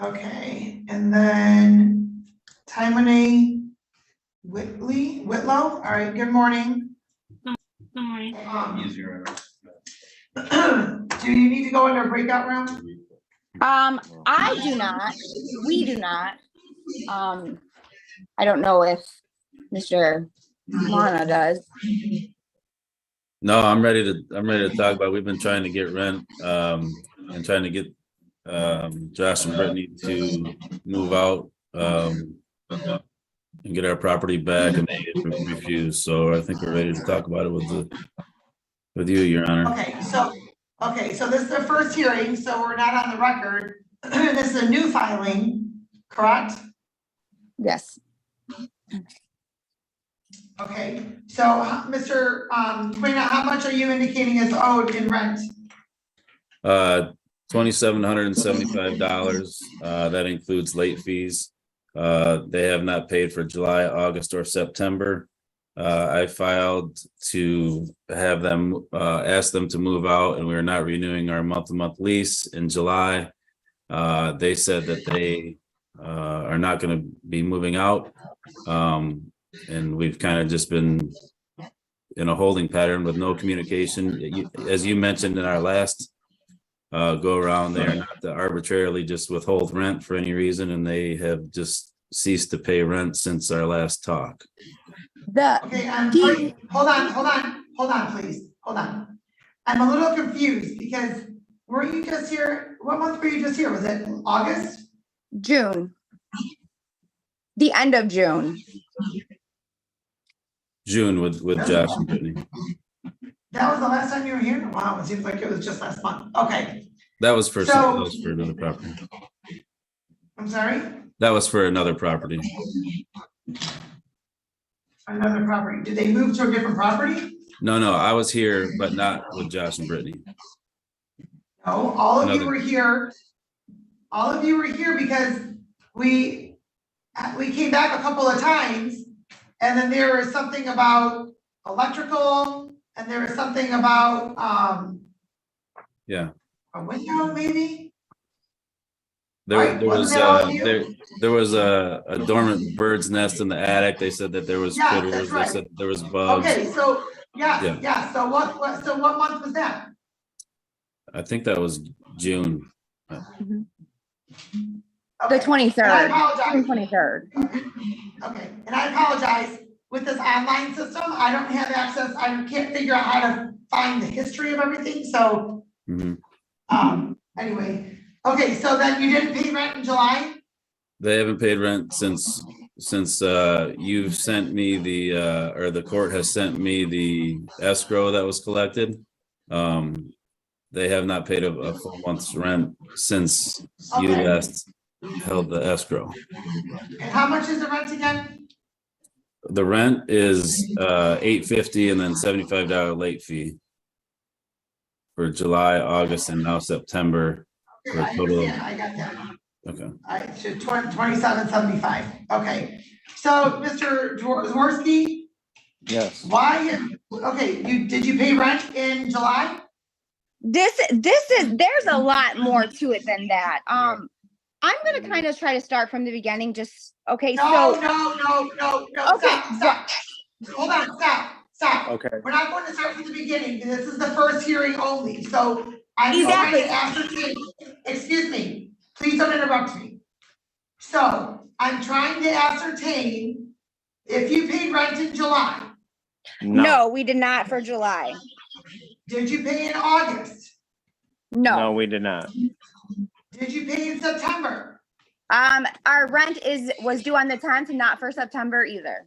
Okay, and then Taimane Whitlow. All right, good morning. Good morning. Do you need to go into a breakout room? I do not. We do not. I don't know if Mr. Mana does. No, I'm ready to talk about, we've been trying to get rent, and trying to get, Josh and Brittany to move out, and get our property back, and they refused. So I think we're ready to talk about it with you, Your Honor. Okay, so this is the first hearing, so we're not on the record. This is a new filing, correct? Yes. Okay, so Mr. Quina, how much are you indicating is owed in rent? $2,775. That includes late fees. They have not paid for July, August, or September. I filed to have them ask them to move out, and we are not renewing our month-to-month lease in July. They said that they are not going to be moving out, and we've kind of just been in a holding pattern with no communication. As you mentioned in our last go around, they are not to arbitrarily just withhold rent for any reason, and they have just ceased to pay rent since our last talk. Okay, hold on, please. Hold on. I'm a little confused because were you just here? What month were you just here? Was it August? June. The end of June. June with Josh and Brittany. That was the last time you were here? Wow, it seems like it was just last month. Okay. That was for another property. I'm sorry? That was for another property. Another property. Did they move to a different property? No, I was here, but not with Josh and Brittany. No, all of you were here. All of you were here because we came back a couple of times, and then there was something about electrical, and there was something about a window maybe. There was a dormant bird's nest in the attic. They said that there was critters. Right. They said there was bugs. Okay, so yeah. So what month was that? Mm-hmm. I think that was June. Mm-hmm. Okay. The 23rd. I apologize. June 23rd. Okay, and I apologize. With this online system, I don't have access. I can't figure out how to find the history of everything. So, anyway, okay. So then you didn't pay rent in July? They haven't paid rent since you've sent me the court has sent me the escrow that was collected. They have not paid a full month's rent since you last held the escrow. And how much is the rent again? The rent is $850 and then $75 late fee for July, August, and now September. For a total of, I got that. okay. I should $27.75. Okay. So Mr. Dworsky? Yes. Did you pay rent in July? There's a lot more to it than that. I'm gonna kind of try to start from the beginning. No. Okay. Stop. Hold on. Stop. Okay. We're not going to start from the beginning. This is the first hearing only. So I'm Exactly. trying to ascertain. Excuse me. Please don't interrupt me. So I'm trying to ascertain if you paid rent in July. No, we did not for July. Did you pay in August? No, we did not. Did you pay in September? Our rent was due on the 10th, not for September either.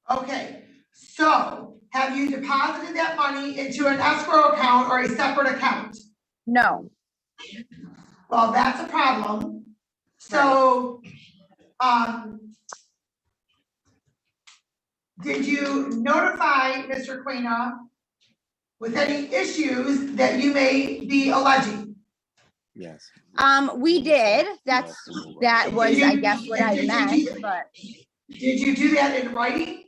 Okay, so have you deposited that money into an escrow account or a separate account? No. Well, that's a problem. So, did you notify Mr. Quina with any issues that you may be alleging? Yes. We did. That was, I guess, what I meant, but. Did you do that in writing?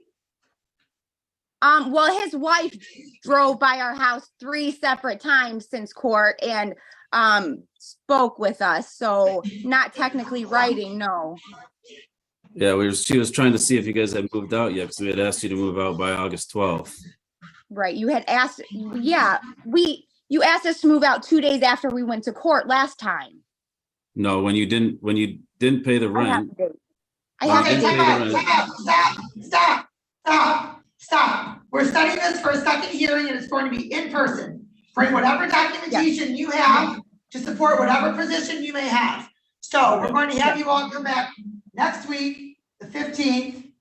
Well, his wife drove by our house 3 separate times since court and spoke with us. So not technically writing, no. Yeah, she was trying to see if you guys had moved out yet, because we had asked you to move out by August 12th. Right. You had asked, yeah, you asked us to move out 2 days after we went to court last time. No, when you didn't pay the rent. I have Okay, to stop. We're studying this for a second hearing and it's going to be in person. Bring whatever documentation you have to support whatever position you may have. So we're going to have you all come back next week, the 15th.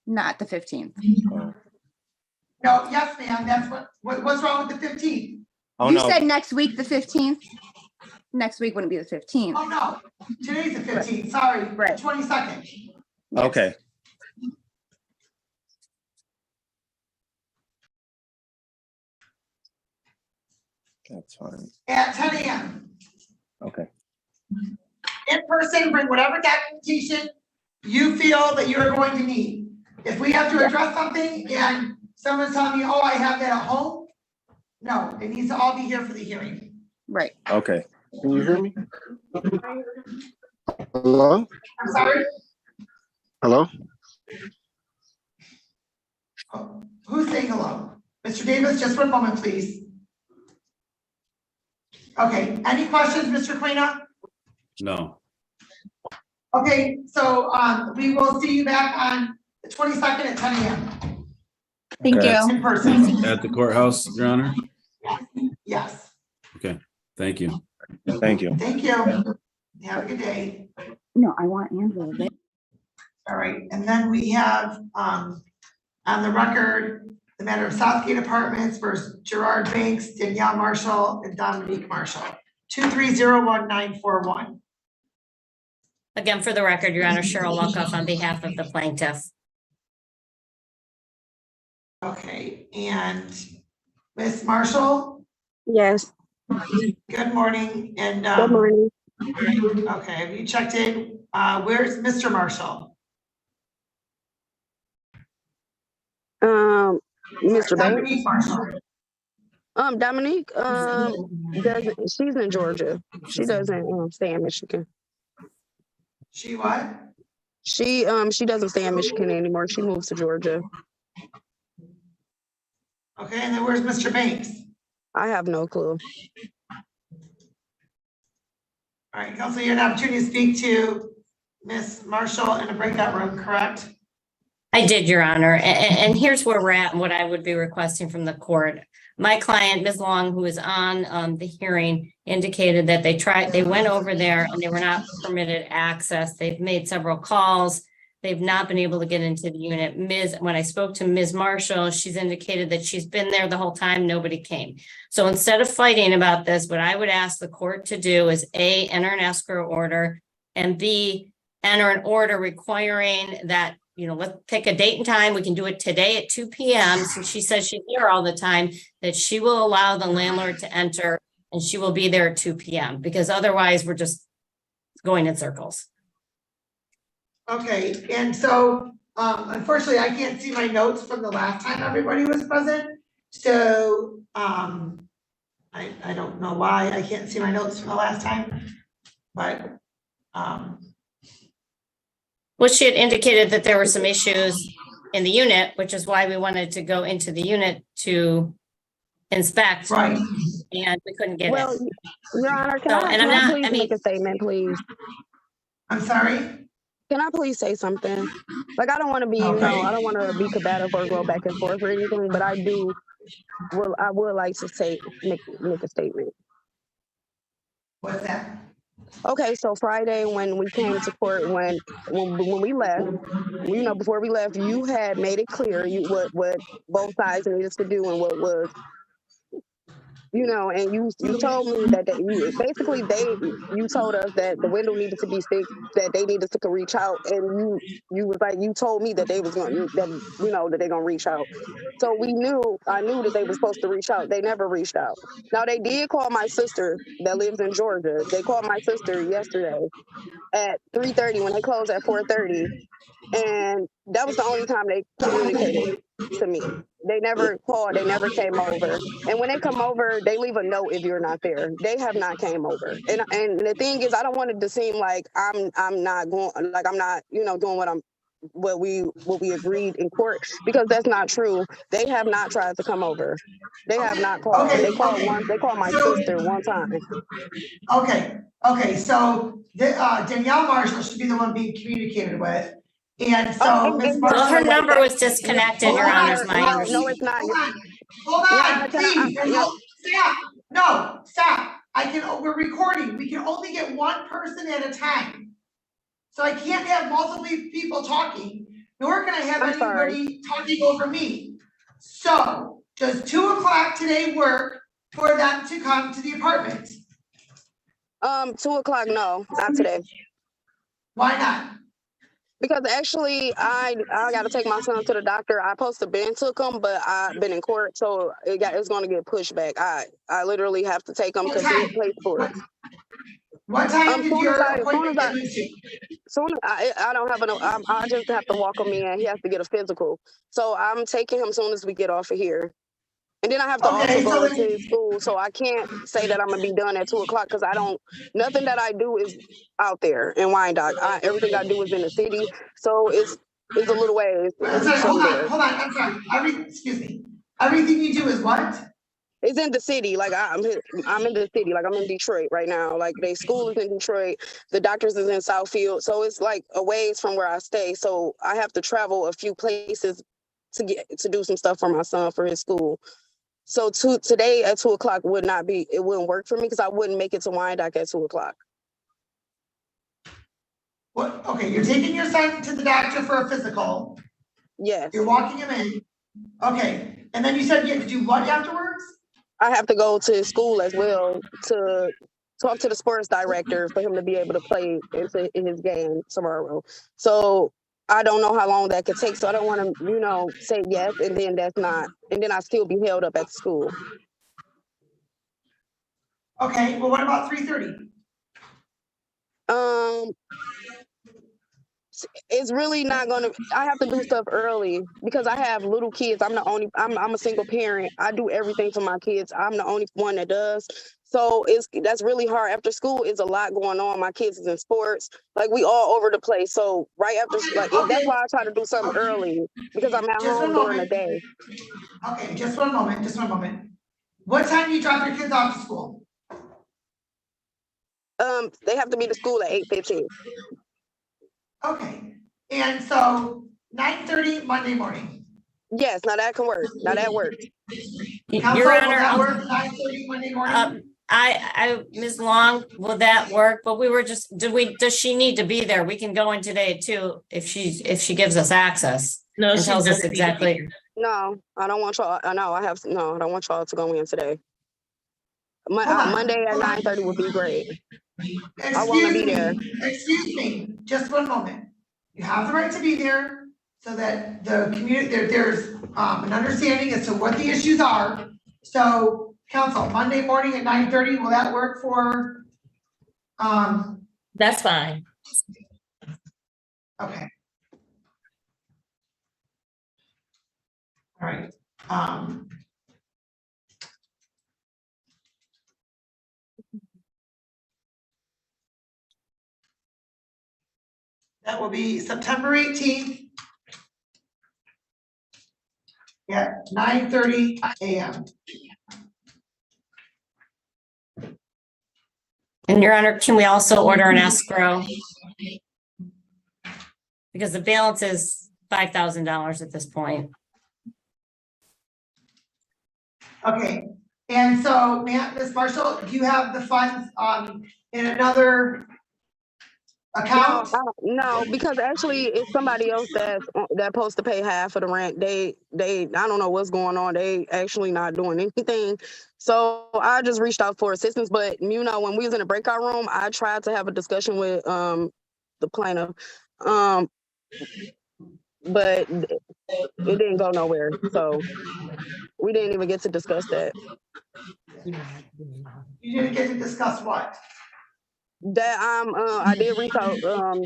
Not the 15th. No, yes, ma'am, that's what's wrong with the 15th? Oh, you said next week, the 15th? Next week wouldn't be the 15th. Oh, no, today's the 15th, sorry, right. 22nd. Okay. That's fine. At 10 a.m. Okay. In person, bring whatever documentation you feel that you're going to need. If we have to address something and someone's telling me, oh, I have that at home, no, it needs to all be here for the hearing. Right. Okay. Can you hear me? Hello? I'm sorry? Hello? Oh, who's saying hello? Mr. Davis, just 1 moment, please. Okay, any questions, Mr. Quina? No. Okay, so we will see you back on the 22nd at 10 a.m. Thank you. in person. At the courthouse, Your Honor? Yes. Okay, thank you. Thank you. Thank you. Have a good day. No, I want Angela. All right, and then we have on the record, the matter of Southgate Apartments versus Gerard Banks, Danielle Marshall, and Dominique Marshall, 2301941. Again, for the record, Your Honor, Cheryl Lukoff on behalf of the plaintiff. Okay, and Miss Marshall? Yes. Good morning, and Good morning. okay, have you checked in? Where's Mr. Marshall? Mr. Banks. Dominique Marshall. Dominique, she's in Georgia. She doesn't stay in Michigan. She what? She doesn't stay in Michigan anymore. She moves to Georgia. Okay, and then where's Mr. Banks? I have no clue. All right, Counsel, you had an opportunity to speak to Miss Marshall in a breakout room, correct? I did, Your Honor, and here's where we're at and what I would be requesting from the court. My client, Ms. Long, who was on the hearing, indicated that they went over there and they were not permitted access. They've made several calls. They've not been able to get into the unit. When I spoke to Ms. Marshall, she's indicated that she's been there the whole time, nobody came. So instead of fighting about this, what I would ask the court to do is A, enter an escrow order, and B, enter an order requiring that, let's pick a date and time. We can do it today at 2 p.m. Since she says she's here all the time, that she will allow the landlord to enter and she will be there at 2 p.m. because otherwise we're just going in circles. Okay, and so unfortunately, I can't see my notes from the last time everybody was present. So I don't know why I can't see my notes from the last time, but well, she had indicated that there were some issues in the unit, which is why we wanted to go into the unit to inspect. Right. And we couldn't get Well, it. Your Honor, So, and I'm can I not- please I mean- make a statement, please? I'm sorry? Can I please say something? Like, I don't want to be, Okay. I don't want to be combative or go back and forth or anything, but I would like to make a statement. What's that? Okay, so Friday when we came to court, when we left, before we left, you had made it clear what both sides needed to do and what was, and you told me that you told us that the window needed to be fixed, that they needed to reach out, and you told me that they was going that they're gonna reach out. So I knew that they were supposed to reach out. They never reached out. Now they did call my sister that lives in Georgia. They called my sister yesterday at 3:30 when they closed at 4:30, and that was the only time they communicated. to me. They never called, they never came over. And when they come over, they leave a note if you're not there. They have not came over. And the thing is, I don't want it to seem like I'm not going, like I'm not, doing what we agreed in court, because that's not true. They have not tried to come over. They have not called. Okay, They called okay. once. They called my So- sister one time. Okay, so Danielle Marshall should be the one being communicated with. And so Oh, Ms. and- Marshall. Well, her number was disconnected, Your Honor, is my No, understanding. it's not. Hold Yeah, on, can I- please, yeah. stop, no, stop. We're recording, we can only get one person at a time. So I can't have multiple people talking, nor can I have I'm sorry. anybody talking over me. So, does 2 o'clock today work for them to come to the apartment? 2 o'clock, no, not today. Why not? Because actually, I got to take my son to the doctor. I supposed to been took him, but I've been in court, so it's going to get pushed back. I literally have to take him because he plays sports. What time did Soon your as I- appointment get moved to? Soon I don't have I just have to walk him in. He has to get a physical, so I'm taking him soon as we get off of here. And then I have to Okay, also go so into his school, so I can't say that I'm gonna be done at 2 o'clock because nothing that I do is out there in Wyandotte. Everything I do is in the city, so it's a little ways I'm sorry, from hold there. on, I'm sorry, excuse me. Everything you do is what? It's in the city, like I'm in the city, like I'm in Detroit right now. Like their school is in Detroit, the doctors is in Southfield, so it's like a ways from where I stay. So I have to travel a few places to do some stuff for my son for his school. So today at 2 o'clock it wouldn't work for me because I wouldn't make it to Wyandotte at 2 o'clock. What, okay, you're taking your son to the doctor for a physical, Yes, you're walking him in, okay, and then you said you had to do what afterwards? I have to go to his school as well to talk to the sports director for him to be able to play into his game tomorrow. So I don't know how long that could take. So I don't want to, say yes and then that's not, and then I still be held up at the school. Okay, well, what about 3:30? It's really not gonna. I have to do stuff early because I have little kids. I'm a single parent. I do everything for my kids. I'm the only one that does. So that's really hard. After school is a lot going on. My kids is in sports. Like we all over the place. So right after, that's why I try to do something early because I'm at Just home one during the moment. day. Okay, just one moment. What time do you drop your kids off to school? They have to be to school at 8:15. Okay, and so 9:30 Monday morning. Yes, now that can work. Now that works. Council, Your will Honor, that work 9:30 Monday morning? Ms. Long, will that work? But we were just, does she need to be there? We can go in today too, if she gives us access. No, And she tells us doesn't need to be exactly. here. No, I don't want y'all. I don't want y'all to go in today. Hold on, Monday at hold on. 9:30 would be great. I wanna be there. Excuse me, just one moment. You have the right to be there so that the community, there's an understanding as to what the issues are. So, council, Monday morning at 9:30, will that work for, That's fine. okay. All right, that will be September 18th. At 9:30 a.m. And Your Honor, can we also order an escrow? Because the balance is $5,000 at this point. Okay, and so, Ms. Marshall, do you have the funds in another account? No, because actually it's somebody else that's supposed to pay half of the rent. They I don't know what's going on. They actually not doing anything. So I just reached out for assistance. But when we was in the breakout room, I tried to have a discussion with the plaintiff. But it didn't go nowhere. So we didn't even get to discuss that. You didn't get to discuss what? That I did reach out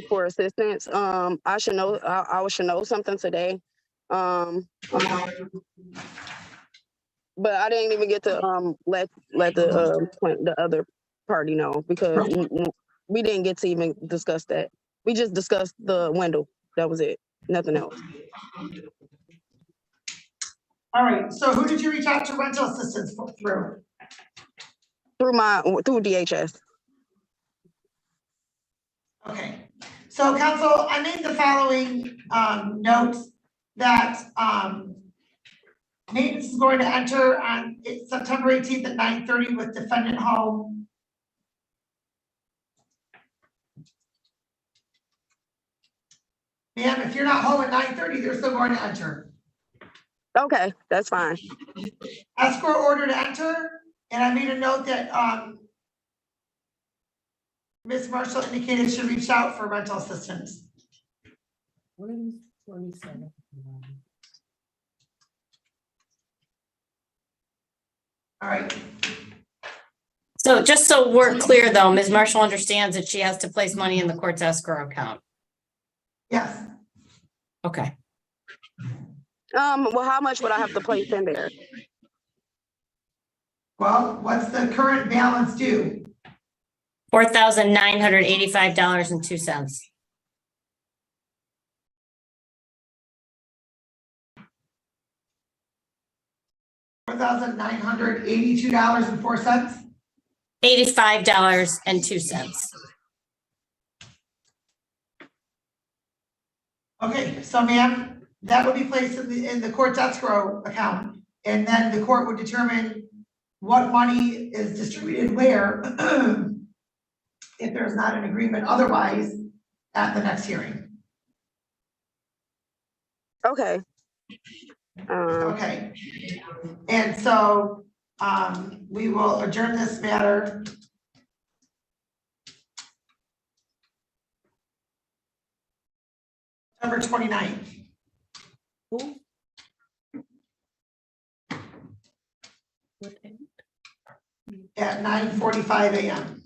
for assistance. I should know something today. But I didn't even get to let the other party know because we didn't get to even discuss that. We just discussed the window. That was it. Nothing else. All right, so who did you reach out to rental assistance through? Through DHS. Okay, so council, I made the following notes that maintenance is going to enter on September 18th at 9:30 with defendant home. Ma'am, if you're not home at 9:30, they're still going to enter. Okay, that's fine. Escrow order to enter, and I made a note that Ms. Marshall indicated she reached out for rental assistance. All right. So just so we're clear though, Ms. Marshall understands that she has to place money in the court's escrow account. Yes. Okay. Well, how much would I have to place in there? Well, what's the current balance due? $4,985.02. $4,982.04. $85.02. Okay, so ma'am, that would be placed in the court's escrow account, and then the court would determine what money is distributed where if there's not an agreement otherwise at the next hearing. Okay. Okay. And so we will adjourn this matter September 29th. At 9:45 a.m.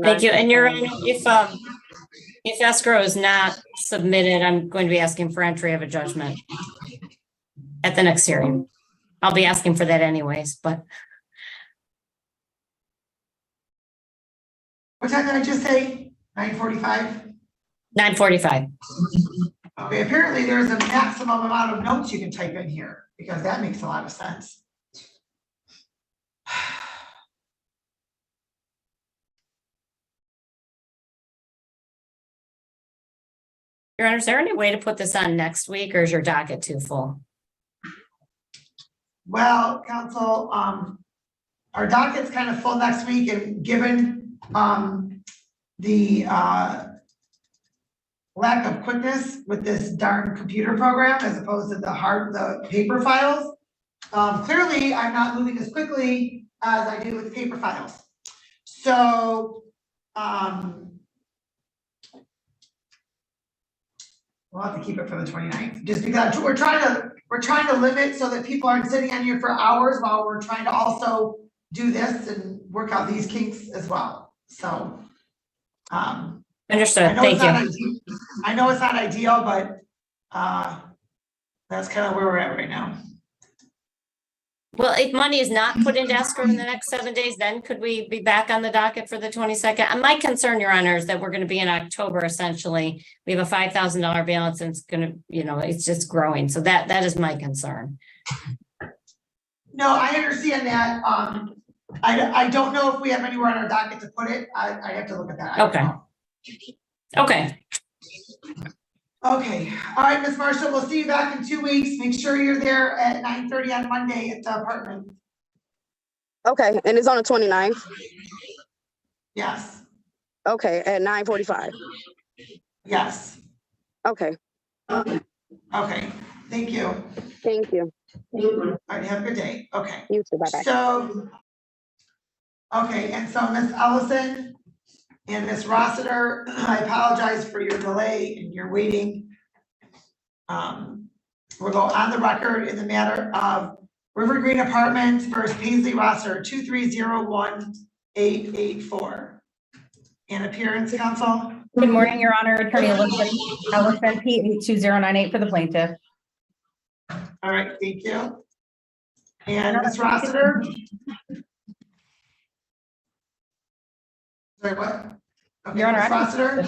Thank you. And Your Honor, if escrow is not submitted, I'm going to be asking for entry of a judgment at the next hearing. I'll be asking for that anyways, but What time did I just say? 9:45? 9:45. Okay, apparently there's a maximum amount of notes you can type in here, because that makes a lot of sense. Your Honor, is there any way to put this on next week, or is your docket too full? Well, counsel, our docket's kind of full next week, and given the lack of quickness with this darn computer program as opposed to the paper files, clearly I'm not moving as quickly as I do with the paper files. So we'll have to keep it for the 29th, just because we're trying to limit so that people aren't sitting on here for hours while we're trying to also do this and work out these kinks as well. So Understood. Thank you. I know it's not ideal, but that's kind of where we're at right now. Well, if money is not put into escrow in the next 7 days, then could we be back on the docket for the 22nd? And my concern, Your Honor, is that we're going to be in October, essentially. We have a $5,000 balance and it's going to, it's just growing. So that is my concern. No, I understand that. I don't know if we have anywhere on our docket to put it. I have to look at that. Okay. Okay. Okay. All right, Ms. Marshall, we'll see you back in 2 weeks. Make sure you're there at 9:30 on Monday at the apartment. Okay, and it's on the 29th? Yes. Okay, at 9:45. Yes. Okay. Okay. Thank you. Thank you. All right, have a good day. Okay. You too, bye-bye. So, okay, and so Ms. Ellison and Ms. Rossiter, I apologize for your delay and your waiting. We'll go on the record in the matter of River Green Apartments versus Paisley Rossiter, 2301884. And appearance, counsel? Good morning, Your Honor. Attorney Elizabeth Ellison, P82098 for the plaintiff. All right, thank you. And Ms. Rossiter? Sorry, what? Okay, Your Honor, Ms. Rossiter?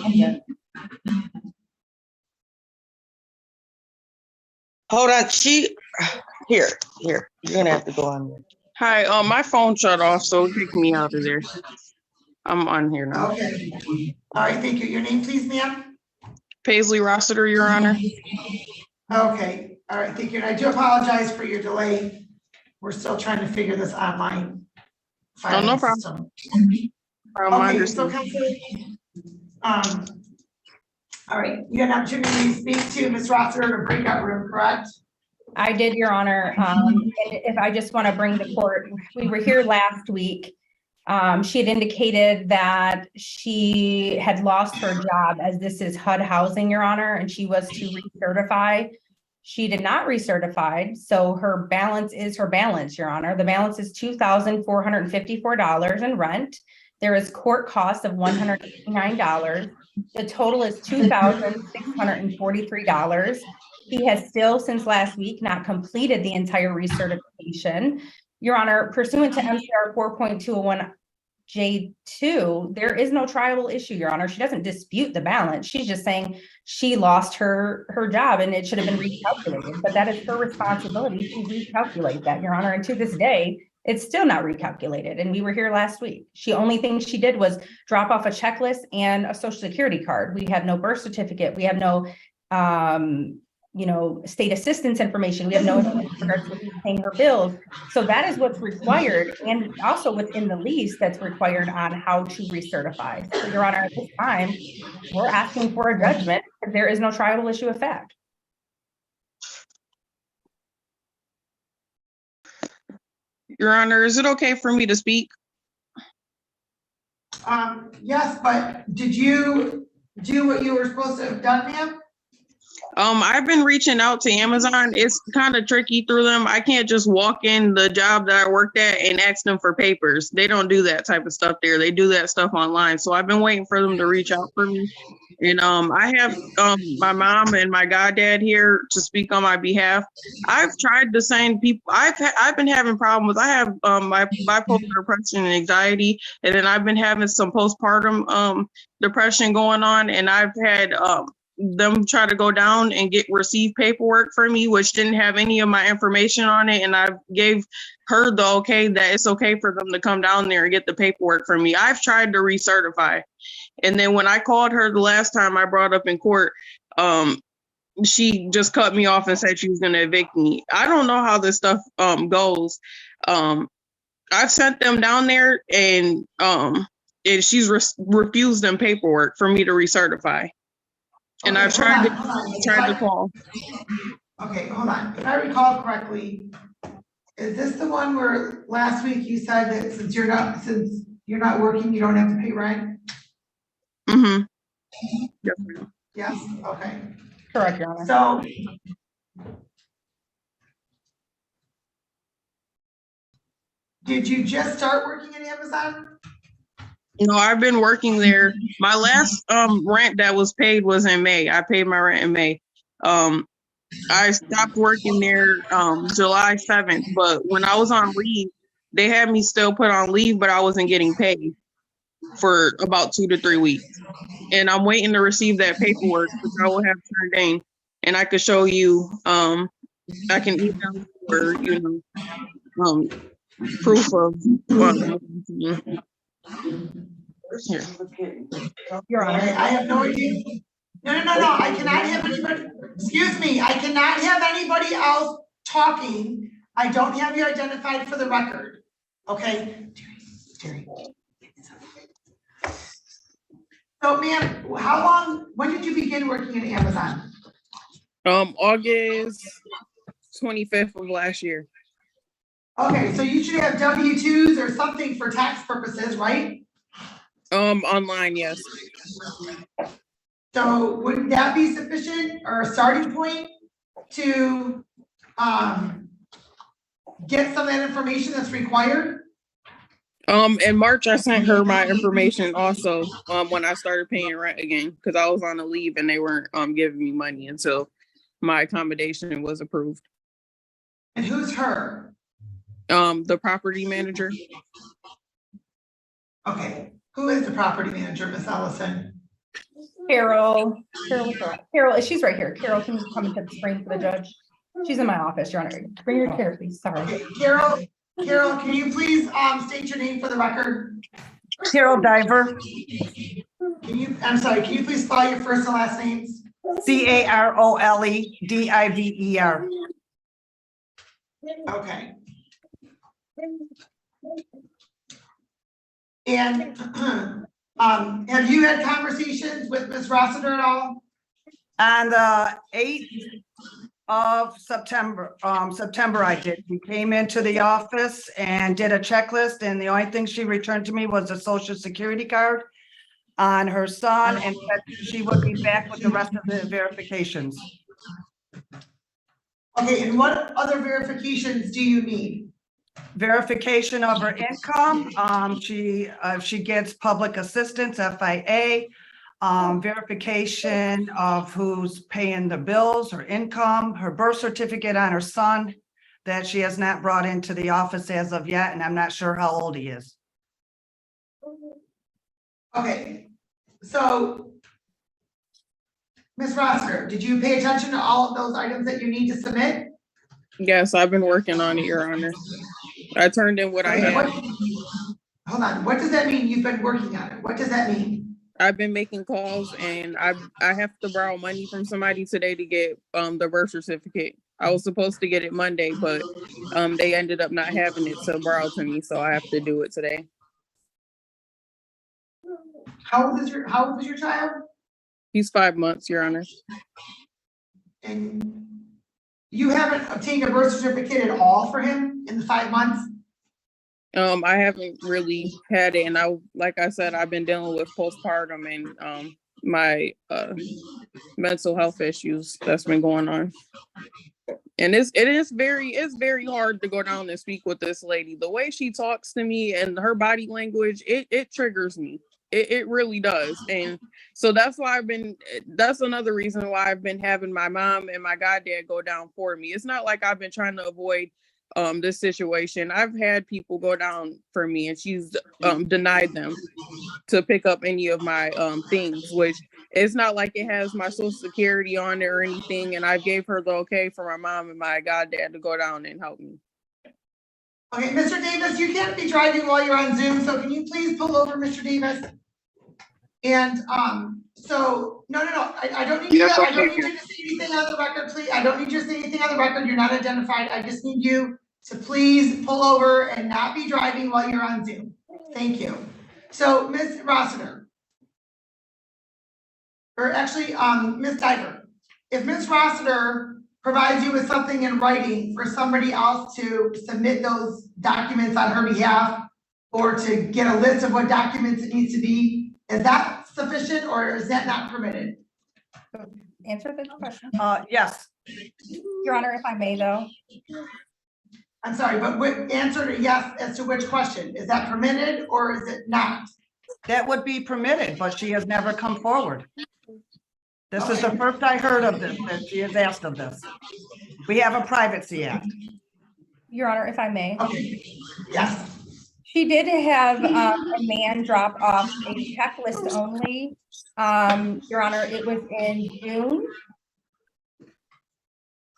Hold on, here, you're gonna have to go on there. Hi, my phone shut off, so it kicked me out of there. I'm on here now. Okay. All right, thank you. Your name, please, ma'am? Paisley Rossiter, Your Honor. Okay, all right, thank you. And I do apologize for your delay. We're still trying to figure this online. Oh, no problem. system. I Okay, so Counselor, all right, you had an opportunity to speak to Ms. Rossiter in a breakout room, correct? I did, Your Honor. And if I just want to bring the court, we were here last week. She had indicated that she had lost her job as this is HUD housing, Your Honor, and she was to recertify. She did not recertify, so her balance is her balance, Your Honor. The balance is $2,454 in rent. There is court cost of $189. The total is $2,643. He has still, since last week, not completed the entire recertification. Your Honor, pursuant to MCR 4.201 J2, there is no triable issue, Your Honor. She doesn't dispute the balance. She's just saying she lost her job and it should have been recalculated, but that is her responsibility to recalculate that, Your Honor. And to this day, it's still not recalculated. And we were here last week. Only thing she did was drop off a checklist and a social security card. We have no birth certificate. We have no, state assistance information. We have no information regards to paying her bills. So that is what's required. And also within the lease that's required on how to recertify. So, Your Honor, at this time, we're asking for a judgment because there is no triable issue of fact. Your Honor, is it okay for me to speak? Yes, but did you do what you were supposed to have done, ma'am? I've been reaching out to Amazon. It's kind of tricky through them. I can't just walk in the job that I worked at and ask them for papers. They don't do that type of stuff there. They do that stuff online. So I've been waiting for them to reach out for me. And I have my mom and my goddad here to speak on my behalf. I've tried to send people. I've been having problems. I have my bipolar depression and anxiety, and then I've been having some postpartum depression going on, and I've had them try to go down and receive paperwork for me, which didn't have any of my information on it. And I gave her the okay that it's okay for them to come down there and get the paperwork for me. I've tried to recertify. And then when I called her the last time I brought up in court, she just cut me off and said she was going to evict me. I don't know how this stuff goes. I've sent them down there and she's refused them paperwork for me to recertify. And Okay, I've tried to call. Okay, hold on. If I recall correctly, is this the one where last week you said that since you're not working, you don't have to pay rent? Mm-hmm. Yes, ma'am. Yes, okay. Correct, Your Honor. So did you just start working at Amazon? No, I've been working there. My last rent that was paid was in May. I paid my rent in May. I stopped working there July 7th, but when I was on leave, they had me still put on leave, but I wasn't getting paid for about 2 to 3 weeks. And I'm waiting to receive that paperwork, which I will have turned in, and I could show you. I can email or proof of. Here. Your Honor. I have no idea. No, I cannot have anybody, excuse me, I cannot have anybody else talking. I don't have you identified for the record, okay? Jerry. So ma'am, when did you begin working at Amazon? August 25th of last year. Okay, so you should have W-2s or something for tax purposes, right? Online, yes. So would that be sufficient or a starting point to get some of that information that's required? In March, I sent her my information also, when I started paying rent again, because I was on a leave and they weren't, giving me money until my accommodation was approved. And who's her? The property manager. Okay, who is the property manager, Miss Ellison? Carol, she's right here. Carol, can you come into the screen for the judge? She's in my office, Your Honor. Bring your chair, please. Sorry. Okay, Carol, can you please state your name for the record? Carol Diver. I'm sorry, can you please spell your first and last names? CAROLEDIVER. Okay. And have you had conversations with Ms. Rossiter at all? On the 8th of September, I did. We came into the office and did a checklist, and the only thing she returned to me was a social security card on her son, and said she would be back with the rest of the verifications. Okay, and what other verifications do you need? Verification of her income. She gets public assistance, FIA. Verification of who's paying the bills, her income, her birth certificate on her son that she has not brought into the office as of yet, and I'm not sure how old he is. Okay, so Ms. Rossiter, did you pay attention to all of those items that you need to submit? Yes, I've been working on it, Your Honor. I turned in what I had. Hold on, what does that mean? You've been working on it. What does that mean? I've been making calls, and I have to borrow money from somebody today to get the birth certificate. I was supposed to get it Monday, but they ended up not having it to borrow to me, so I have to do it today. How old is your child? He's 5 months, Your Honor. And you haven't obtained a birth certificate at all for him in the 5 months? I haven't really had it, and like I said, I've been dealing with postpartum and my mental health issues that's been going on. And it is very hard to go down and speak with this lady. The way she talks to me and her body language, it triggers me. It really does. And so that's another reason why I've been having my mom and my goddad go down for me. It's not like I've been trying to avoid this situation. I've had people go down for me, and she's denied them to pick up any of my things, which it's not like it has my social security on it or anything. And I gave her the okay for my mom and my goddad to go down and help me. Okay, Mr. Davis, you can't be driving while you're on Zoom, so can you please pull over, Mr. Davis? And so no, I don't need you. I don't need you to say anything on the record, please. I don't need you to say anything on the record. You're not identified. I just need you to please pull over and not be driving while you're on Zoom. Thank you. So, Ms. Rossiter, or actually, Ms. Diver, if Ms. Rossiter provides you with something in writing for somebody else to submit those documents on her behalf, or to get a list of what documents it needs to be, is that sufficient, or is that not permitted? Answer the question. Yes. Your Honor, if I may, though. I'm sorry, but what answer to yes as to which question? Is that permitted or is it not? That would be permitted, but she has never come forward. This is the first I heard of this, that she has asked of this. We have a privacy act. Your Honor, if I may. Okay. Yes. She did have a man drop off a checklist only. Your Honor, it was in June.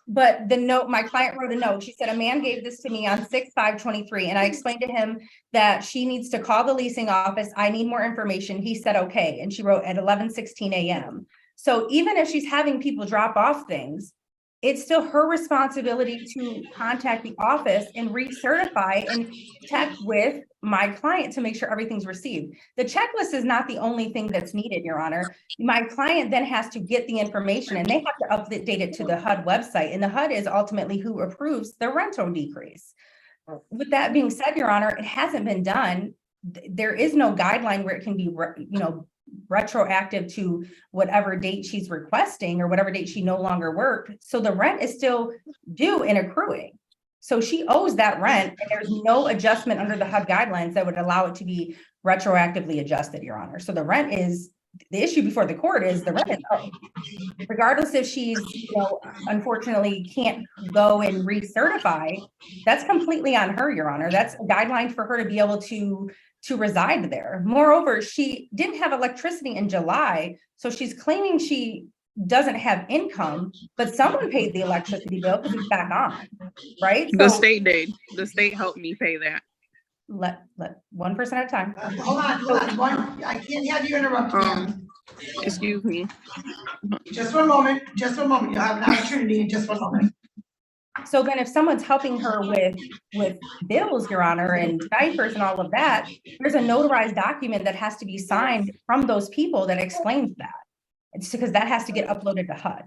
But the note, my client wrote a note. She said, a man gave this to me on 6/5/23. And I explained to him that she needs to call the leasing office. I need more information. He said, okay. And she wrote at 11:16 a.m. So even if she's having people drop off things, it's still her responsibility to contact the office and recertify and check with my client to make sure everything's received. The checklist is not the only thing that's needed, Your Honor. My client then has to get the information, and they have to update it to the HUD website, and the HUD is ultimately who approves the rental decrease. With that being said, Your Honor, it hasn't been done. There is no guideline where it can be, retroactive to whatever date she's requesting or whatever date she no longer worked. So the rent is still due and accruing. So she owes that rent, and there's no adjustment under the HUD guidelines that would allow it to be retroactively adjusted, Your Honor. So the rent is, the issue before the court is the rent is owed. Regardless if she's, unfortunately can't go and recertify, that's completely on her, Your Honor. That's a guideline for her to be able to reside there. Moreover, she didn't have electricity in July, so she's claiming she doesn't have income, but someone paid the electricity bill because it's back on, right? The So state did. The state helped me pay that. let 1% at a time. Hold on. I can't have you interrupt me. Excuse me. Just one moment. You'll have an opportunity in just one moment. So then if someone's helping her with bills, Your Honor, and diapers and all of that, there's a notarized document that has to be signed from those people that explains that. It's because that has to get uploaded to HUD.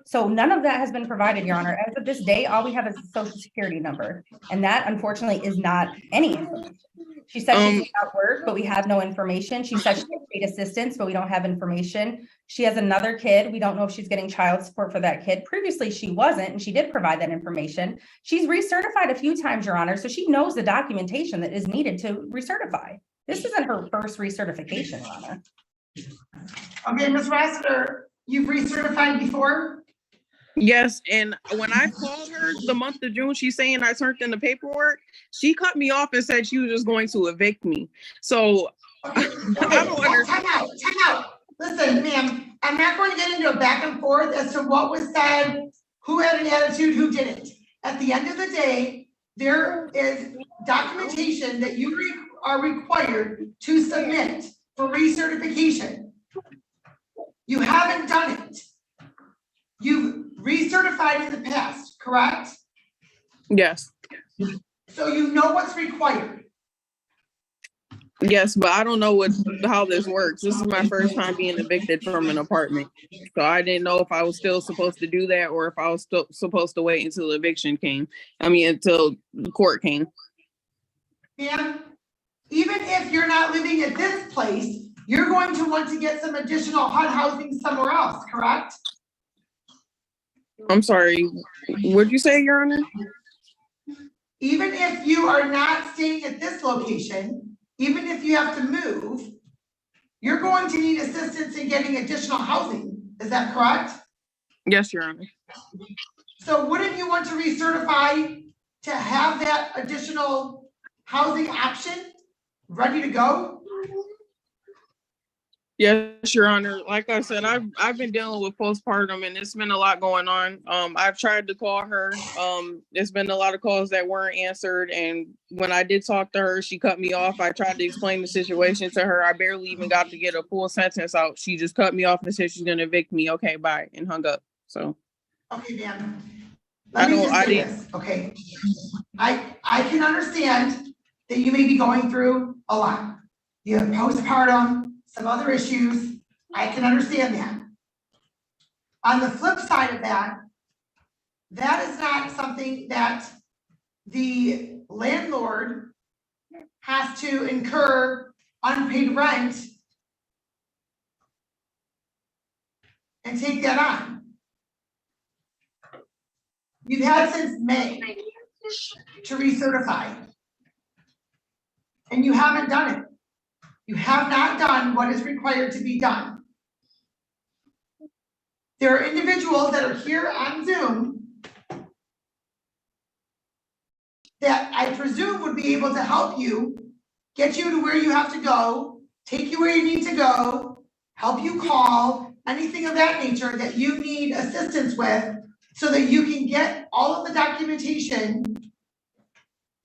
So none of that has been provided, Your Honor. As of this day, all we have is a social security number. And that unfortunately is not any information. She said she's without work, but we have no information. She said she has paid assistance, but we don't have information. She has another kid. We don't know if she's getting child support for that kid. Previously, she wasn't, and she did provide that information. She's recertified a few times, Your Honor, so she knows the documentation that is needed to recertify. This isn't her first recertification, Your Honor. Okay, Ms. Rossiter, you've recertified before? Yes, and when I called her the month of June, she's saying I turned in the paperwork. She cut me off and said she was just going to evict me. So Okay. I don't understand. Time out. Listen, ma'am, I'm not going to get into a back and forth as to what was said, who had an attitude, who didn't. At the end of the day, there is documentation that you are required to submit for recertification. You haven't done it. You've recertified in the past, correct? Yes. So you know what's required. Yes, but I don't know how this works. This is my first time being evicted from an apartment. So I didn't know if I was still supposed to do that or if I was still supposed to wait until eviction came. Until the court came. Ma'am, even if you're not living at this place, you're going to want to get some additional HUD housing somewhere else, correct? I'm sorry. What'd you say, Your Honor? Even if you are not staying at this location, even if you have to move, you're going to need assistance in getting additional housing. Is that correct? Yes, Your Honor. So wouldn't you want to recertify to have that additional housing option ready to go? Yes, Your Honor. Like I said, I've been dealing with postpartum and it's been a lot going on. I've tried to call her. There's been a lot of calls that weren't answered. And when I did talk to her, she cut me off. I tried to explain the situation to her. I barely even got to get a full sentence out. She just cut me off and said she's gonna evict me. Okay, bye, and hung up. So Okay, ma'am. Let me just say this, okay? I can understand that you may be going through a lot. You have postpartum, some other issues. I can understand that. On the flip side of that, that is not something that the landlord has to incur unpaid rent and take that on. You've had since May to recertify. And you haven't done it. You have not done what is required to be done. There are individuals that are here on Zoom that I presume would be able to help you, get you to where you have to go, take you where you need to go, help you call, anything of that nature that you need assistance with so that you can get all of the documentation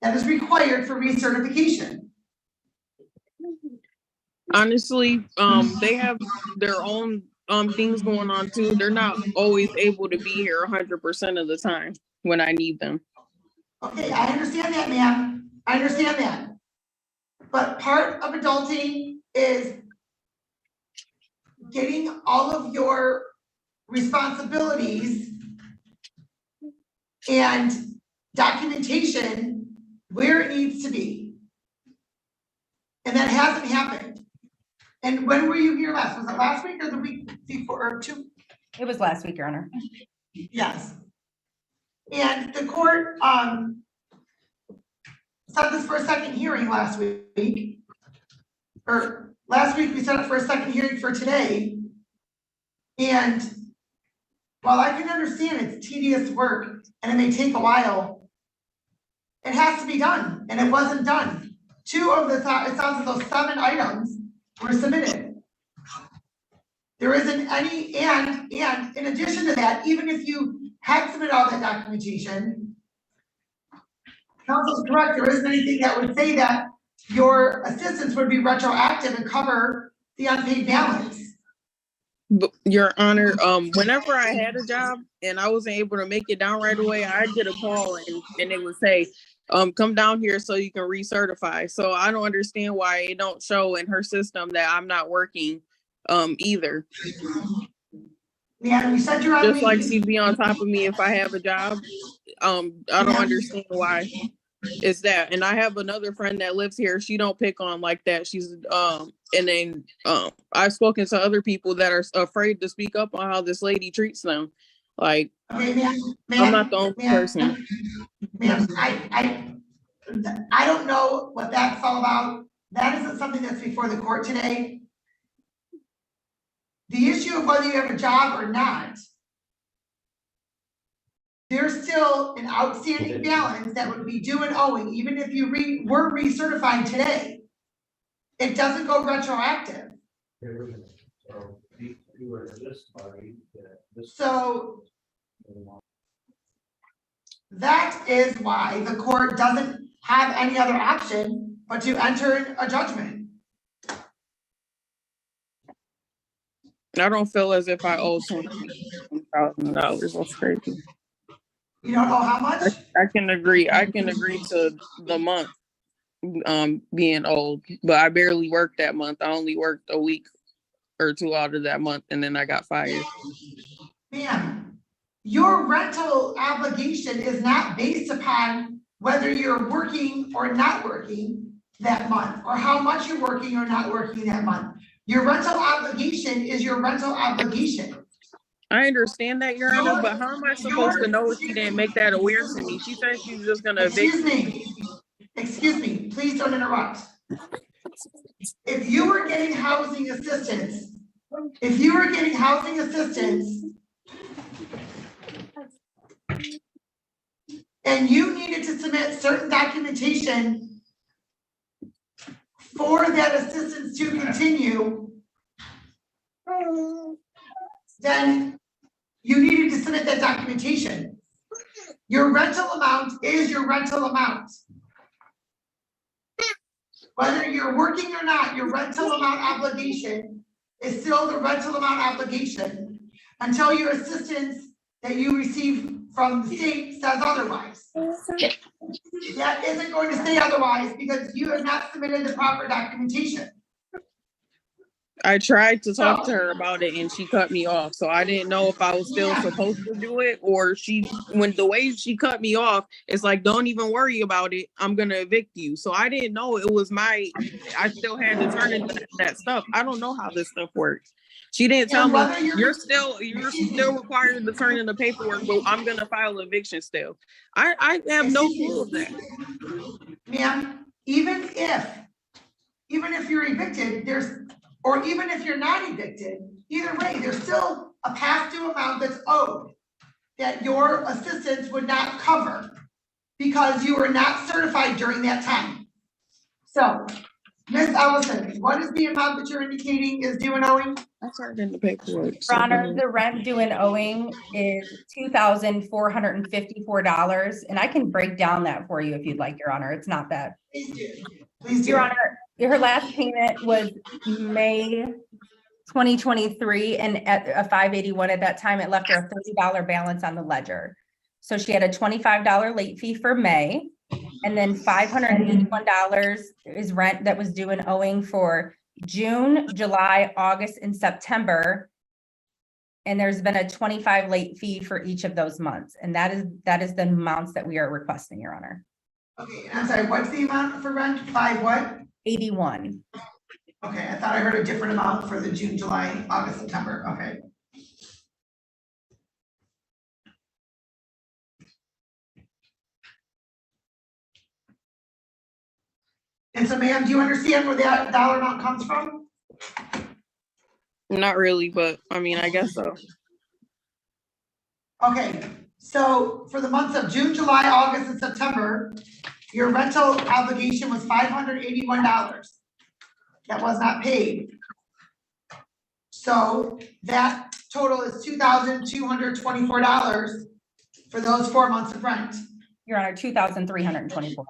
that is required for recertification. honestly, they have their own things going on too. They're not always able to be here 100% of the time when I need them. Okay, I understand that, ma'am. I understand that. But part of adulting is getting all of your responsibilities and documentation where it needs to be. And that hasn't happened. And when were you here last? Was it last week or the week before or two? It was last week, Your Honor. Yes. And the court set this for a second hearing last week. Or last week we set it for a second hearing for today. And while I can understand it's tedious work and it may take a while, it has to be done, and it wasn't done. 2 of the, it sounds as though 7 items were submitted. There isn't any, and in addition to that, even if you had submitted all that documentation, council's correct, there isn't anything that would say that your assistance would be retroactive and cover the unpaid balance. Your Honor, whenever I had a job and I wasn't able to make it down right away, I'd get a call and they would say, come down here so you can recertify. So I don't understand why it don't show in her system that I'm not working either. Yeah, you said you're on Just like leave. she'd be on top of me if I have a job. I don't understand why it's that. And I have another friend that lives here. She don't pick on like that. She's and then I've spoken to other people that are afraid to speak up on how this lady treats them. Like, Okay, ma'am, I'm not the only person. Ma'am, I don't know what that's all about. That isn't something that's before the court today. The issue of whether you have a job or not, there's still an outstanding balance that would be due and owing, even if you were recertified today. It doesn't go retroactive. So that is why the court doesn't have any other option but to enter a judgment. I don't feel as if I owe $20,000. That's crazy. You don't know how much? I can agree. I can agree to the month being old, but I barely worked that month. I only worked a week or 2 out of that month, and then I got fired. Ma'am, your rental obligation is not based upon whether you're working or not working that month, or how much you're working or not working that month. Your rental obligation is your rental obligation. I understand that, Your Honor, but how am I supposed to know if she didn't make that aware to me? She said she's just gonna evict me. Excuse me, please don't interrupt. If you were getting housing assistance, and you needed to submit certain documentation for that assistance to continue, then you needed to submit that documentation. Your rental amount is your rental amount. Whether you're working or not, your rental amount obligation is still the rental amount obligation until your assistance that you receive from the state says otherwise. That isn't going to say otherwise because you have not submitted the proper documentation. I tried to talk to her about it and she cut me off. So I didn't know if I was still supposed to do it, or the way she cut me off, it's like, don't even worry about it. I'm going to evict you. So I didn't know it was I still had to turn in that stuff. I don't know how this stuff works. She didn't tell me you're still required to turn in the paperwork, but I'm going to file eviction still. I have no clue of that. Ma'am, even if you're evicted, or even if you're not evicted, either way, there's still a past due amount that's owed that your assistance would not cover because you were not certified during that time. So, Ms. Ellison, what is the amount that you're indicating is due and owing? I started in the paperwork. Your Honor, the rent due and owing is $2,454, and I can break down that for you if you'd like, Your Honor. It's not bad. Please do. Please do. Your Honor, her last payment was May 2023, and at a 581 at that time, it left her a $30 balance on the ledger. So she had a $25 late fee for May, and then $581 is rent that was due and owing for June, July, August, and September. And there's been a $25 late fee for each of those months. And that is the amounts that we are requesting, Your Honor. Okay, I'm sorry, what's the amount for rent? 5 what? 81. Okay, I thought I heard a different amount for the June, July, August, September. Okay. And so ma'am, do you understand where that dollar amount comes from? Not really, but I mean, I guess so. Okay, so for the months of June, July, August, and September, your rental obligation was $581. That was not paid. So that total is $2,224 for those 4 months of rent. Your Honor, 2,324.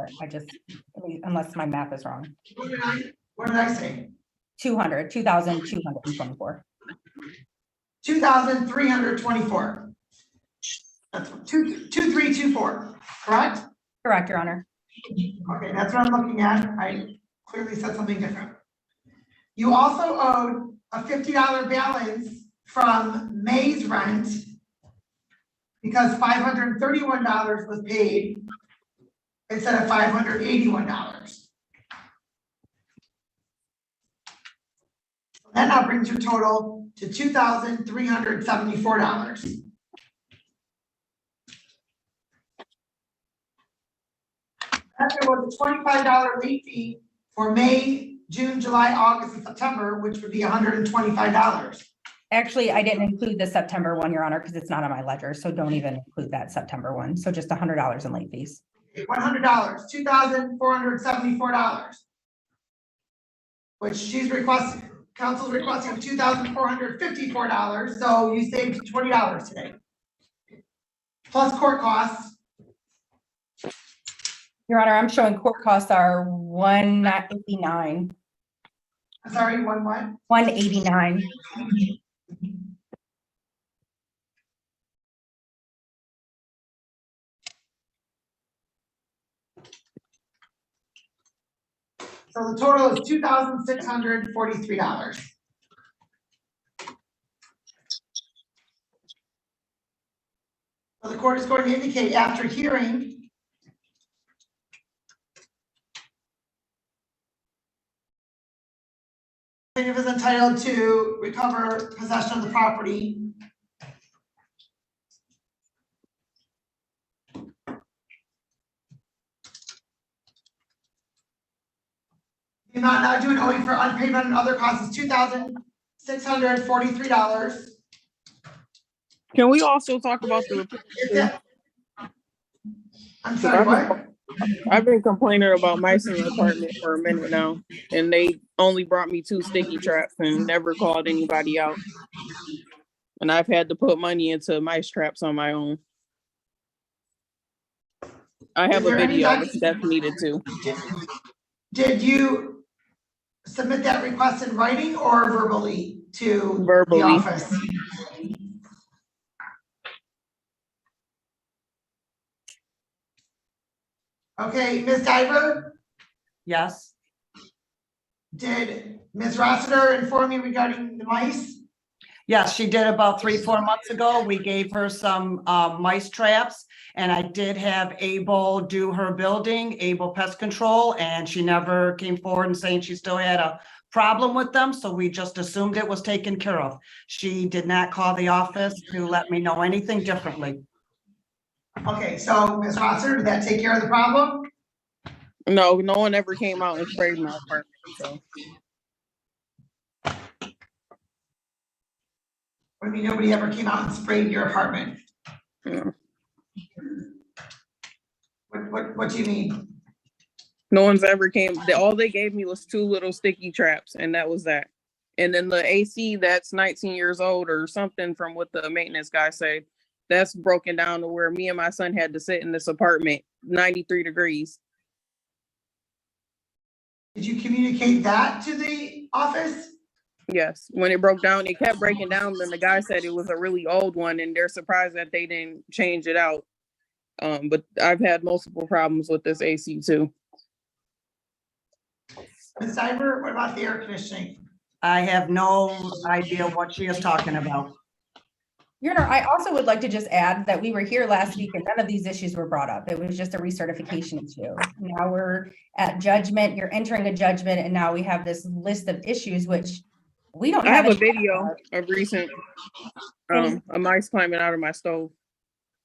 Unless my math is wrong. What did I say? 2,224. 2,324. That's 2324, correct? Correct, Your Honor. Okay, that's what I'm looking at. I clearly said something different. You also owed a $50 balance from May's rent because $531 was paid instead of $581. That now brings your total to $2,374. There was a $25 late fee for May, June, July, August, and September, which would be $125. Actually, I didn't include the September one, Your Honor, because it's not on my ledger, so don't even include that September one. So just $100 in late fees. $100, $2,474, which she's requesting, council's requesting $2,454, so you saved $20 today. Plus court costs. Your Honor, I'm showing court costs are $189. I'm sorry, one what? $189. So the total is $2,643. So the court is going to indicate after hearing plaintiff is entitled to recover possession of the property. The amount now due and owing for unpaid rent and other costs is $2,643. Can we also talk about the? I'm sorry, what? I've been complaining about mice in the apartment for a minute now, and they only brought me 2 sticky traps and never called anybody out. And I've had to put money into mice traps on my own. I have a video if Steph needed to. Did you submit that request in writing or verbally to Verbally. the office? Okay, Ms. Diver, Yes, did Ms. Rossiter inform you regarding the mice? yes, she did about 3-4 months ago. We gave her some mice traps, and I did have Able do her building, Able Pest Control, and she never came forward and saying she still had a problem with them, so we just assumed it was taken care of. She did not call the office to let me know anything differently. Okay, so Ms. Rossiter, did that take care of the problem? No, no one ever came out and sprayed my apartment. So What do you mean nobody ever came out and sprayed your apartment? yeah. What do you mean? No one's ever came. All they gave me was 2 little sticky traps, and that was that. And then the AC that's 19 years old or something, from what the maintenance guy said, that's broken down to where me and my son had to sit in this apartment 93 degrees. Did you communicate that to the office? Yes, when it broke down, it kept breaking down. Then the guy said it was a really old one, and they're surprised that they didn't change it out. But I've had multiple problems with this AC too. Ms. Diver, what about the air conditioning? I have no idea what she is talking about. Your Honor, I also would like to just add that we were here last week and none of these issues were brought up. It was just a recertification issue. Now we're at judgment, you're entering a judgment, and now we have this list of issues, which we don't I have a any- video of recent a mice climbing out of my stove.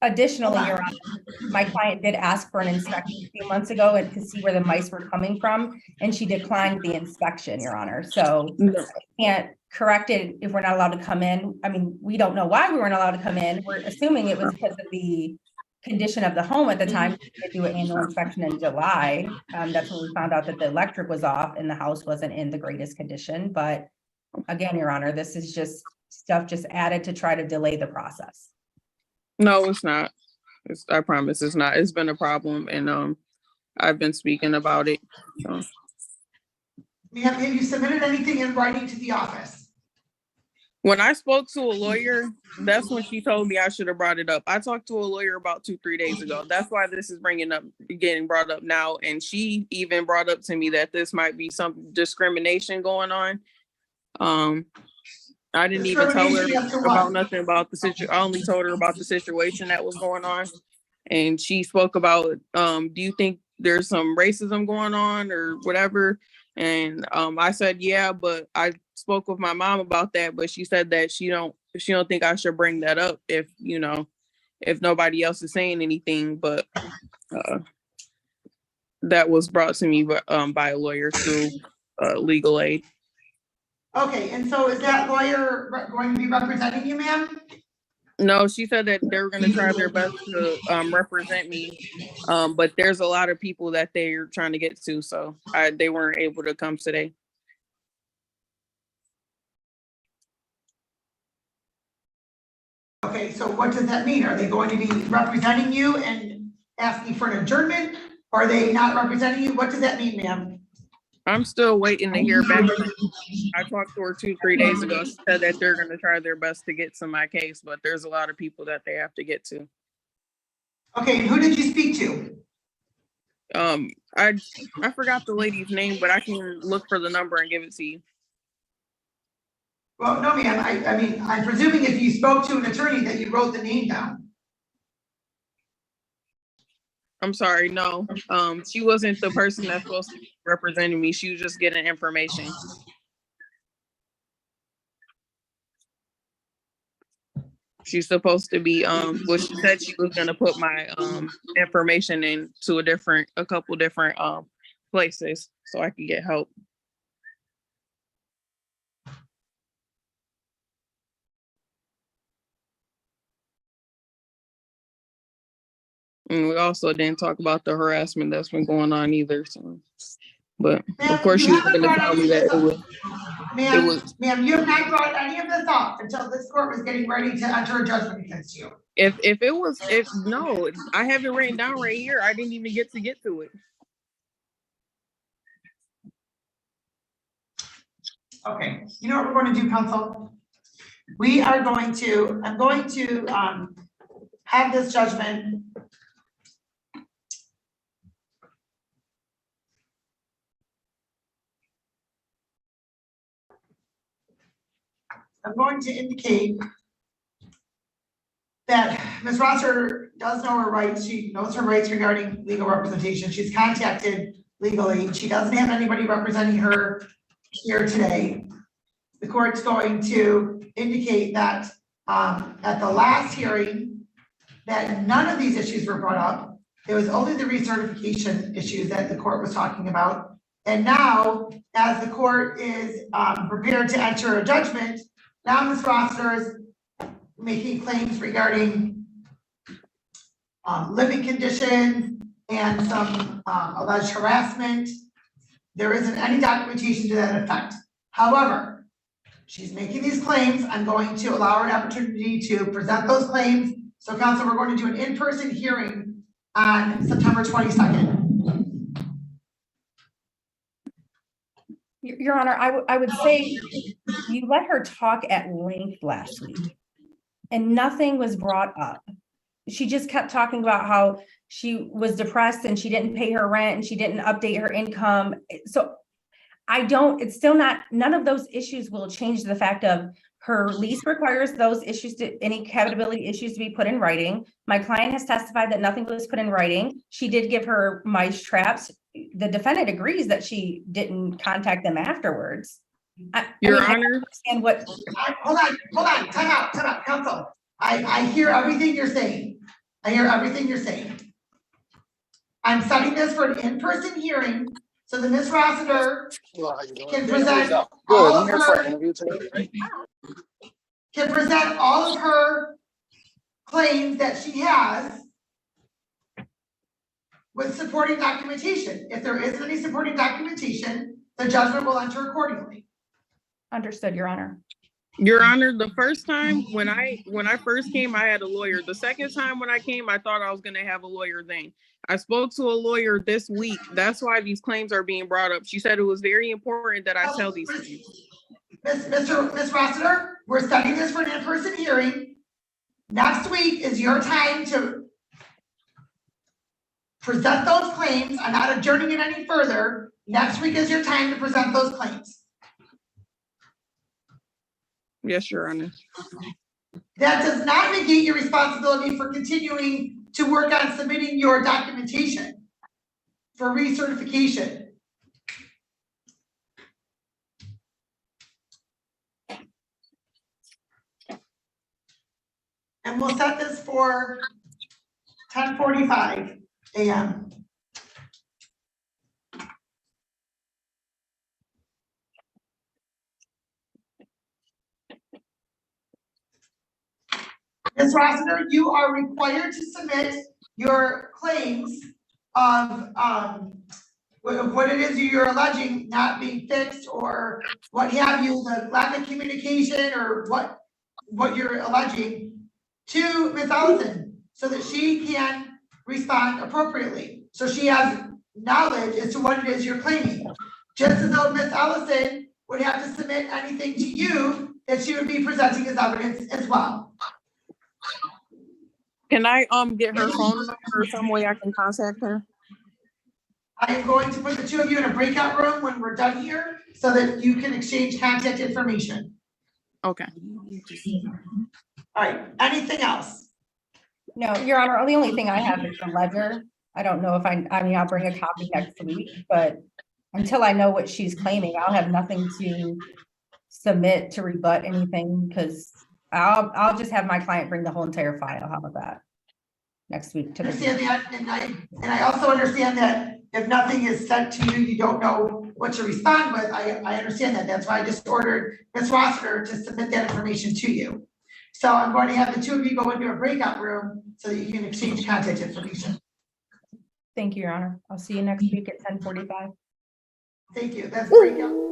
Additionally, Hold on. Your Honor, my client did ask for an inspection a few months ago and to see where the mice were coming from, and she declined the inspection, Your Honor. So No. can't correct it if we're not allowed to come in. I mean, we don't know why we weren't allowed to come in. We're assuming it was because of the condition of the home at the time. We did do an annual inspection in July. That's when we found out that the electric was off and the house wasn't in the greatest condition. But again, Your Honor, this is just stuff just added to try to delay the process. No, it's not. I promise it's not. It's been a problem, and I've been speaking about it. So. Ma'am, have you submitted anything in writing to the office? When I spoke to a lawyer, that's when she told me I should have brought it up. I talked to a lawyer about 2-3 days ago. That's why this is getting brought up now. And she even brought up to me that this might be some discrimination going on. I didn't even tell her about nothing about the situation. I only told her about the situation that was going on. And she spoke about, do you think there's some racism going on or whatever? And I said, yeah, but I spoke with my mom about that, but she said that she don't think I should bring that up if nobody else is saying anything. But that was brought to me by a lawyer through legal aid. Okay, and so is that lawyer going to be representing you, ma'am? No, she said that they were going to try their best to represent me, but there's a lot of people that they're trying to get to, so they weren't able to come today. Okay, so what does that mean? Are they going to be representing you and asking for an adjournment? Or are they not representing you? What does that mean, ma'am? I'm still waiting to hear back. I talked to her 2-3 days ago. She said that they're going to try their best to get to my case, but there's a lot of people that they have to get to. Okay, who did you speak to? I forgot the lady's name, but I can look for the number and give it to you. Well, no, ma'am. I mean, I'm presuming if you spoke to an attorney that you wrote the name down. I'm sorry, no. She wasn't the person that's supposed to be representing me. She was just getting information. She's supposed to be well, she said she was gonna put my information into a couple different places so I could get help. And we also didn't talk about the harassment that's been going on either. So, but of course, she was going to tell me that it was. Ma'am, you have not brought any of this up until this court was getting ready to enter a judgment against you. No, I have it written down right here. I didn't even get to it. Okay, you know what we're going to do, counsel? I'm going to have this judgment. I'm going to indicate that Ms. Rosser does know her rights. She knows her rights regarding legal representation. She's contacted legal aid. She doesn't have anybody representing her here today. The court's going to indicate that at the last hearing that none of these issues were brought up. It was only the recertification issues that the court was talking about. And now, as the court is prepared to enter a judgment, now Ms. Rosser is making claims regarding living conditions and some alleged harassment. There isn't any documentation to that effect. However, she's making these claims. I'm going to allow her an opportunity to present those claims. So counsel, we're going to do an in-person hearing on September 22nd. Your Honor, I would say you let her talk at length last week and nothing was brought up. She just kept talking about how she was depressed and she didn't pay her rent and she didn't update her income. So it's still not, none of those issues will change the fact of her lease requires those issues any habitability issues to be put in writing. My client has testified that nothing was put in writing. She did give her mice traps. The defendant agrees that she didn't contact them afterwards. Your Honor. And what? Hold on, time out, counsel. I hear everything you're saying. I hear everything you're saying. I'm setting this for an in-person hearing so that Ms. Rossiter can present all of her, can present all of her claims that she has with supporting documentation. If there isn't any supporting documentation, the judgment will enter accordingly. Understood, Your Honor. Your Honor, the first time when I first came, I had a lawyer. The second time when I came, I thought I was gonna have a lawyer then. I spoke to a lawyer this week. That's why these claims are being brought up. She said it was very important that I tell these things. Ms. Rossiter, we're setting this for an in-person hearing. Next week is your time to present those claims. I'm not adjourning it any further. Next week is your time to present those claims. Yes, Your Honor. That does not negate your responsibility for continuing to work on submitting your documentation for recertification. And we'll set this for 10:45 a.m. Ms. Rossiter, you are required to submit your claims of what it is you're alleging not being fixed or what have you, the lack of communication or what you're alleging to Ms. Ellison so that she can respond appropriately. So she has knowledge as to what it is you're claiming. Just as though Ms. Ellison would have to submit anything to you that she would be presenting as evidence as well. Can I get her phone number or some way I can contact her? I am going to put the two of you in a breakout room when we're done here so that you can exchange contact information. Okay. All right, anything else? No, Your Honor, the only thing I have is the ledger. I don't know if I mean, I'll bring a copy next week, but until I know what she's claiming, I'll have nothing to submit to rebut anything because I'll just have my client bring the whole entire file. How about that? Next week to the. Understand that, and I also understand that if nothing is sent to you, you don't know what to respond with. I understand that. That's why I just ordered Ms. Rossiter to submit that information to you. So I'm going to have the two of you go into a breakout room so that you can exchange contact information. Thank you, Your Honor. I'll see you next week at 10:45. Thank you. That's breakout.